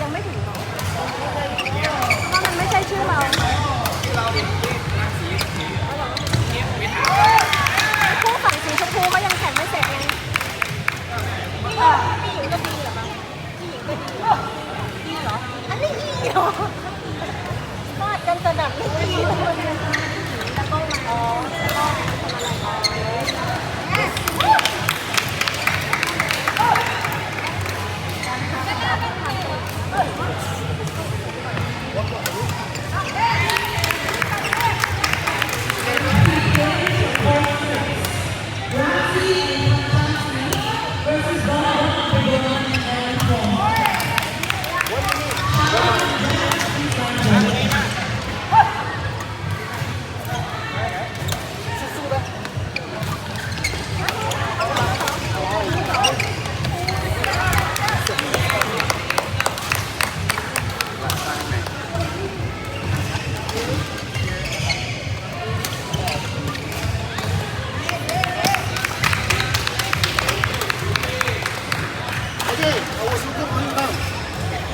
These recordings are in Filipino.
ยังไม่ถึงหรอกเพราะว่ามันไม่ใช่ชื่อเราคู่ฝั่งสีชมพูก็ยังแข่งไม่เสร็จไงพี่หญิงก็ดีเหรอคะพี่หญิงก็ดีเหรออันนี้อีเหรอฟาดกันแต่ดับไม่ดีเลยแล้วก็มาอ๋อแล้วก็ทำอะไร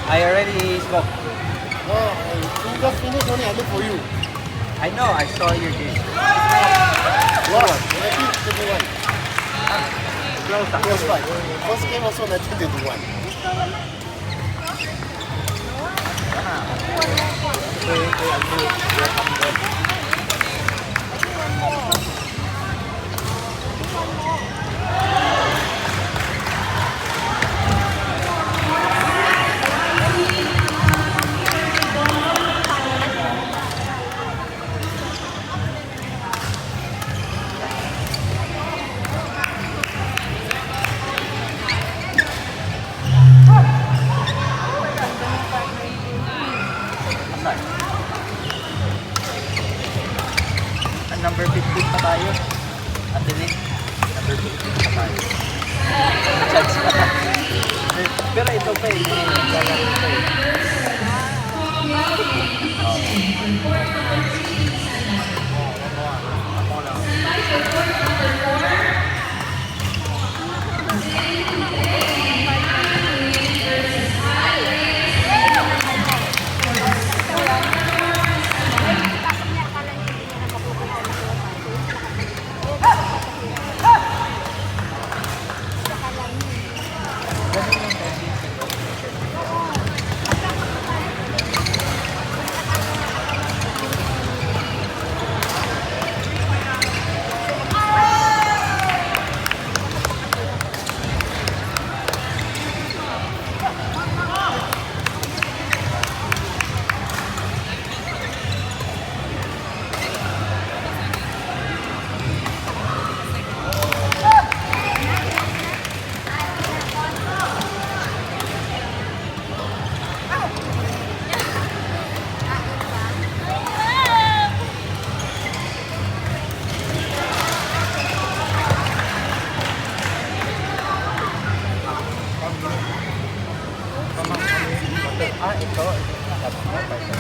I already spoke. Oh, you just finished only. I look for you. I know, I saw your game. What? 1921. Close up. Close by. First game also 1921. Number 15 pa tayo. Atinik. Number 15 pa tayo. Chance pa. Pero ito pa eh. Lalaro pa eh. Ah, ito. Tapos na, pa ito.